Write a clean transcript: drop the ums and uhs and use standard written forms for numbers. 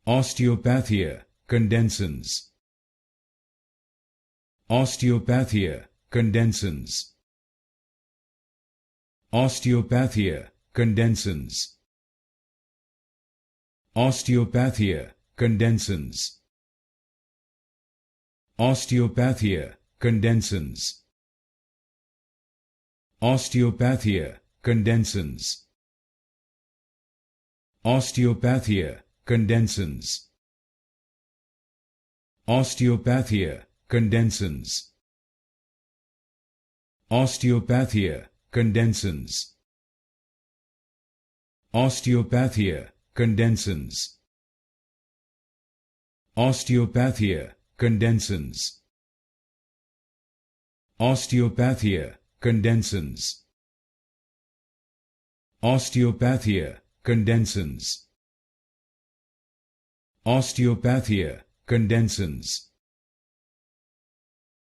Osteopathia Condensans. Osteopathia Condensans. Osteopathia Condensans. Osteopathia Condensans. Osteopathia Condensans. Osteopathia Condensans. Osteopathia Condensans. Osteopathia Condensans. Osteopathia Condensans. Osteopathia Condensans. Osteopathia Condensans. Osteopathia Condensans. Osteopathia Condensans. Osteopathia Condensans.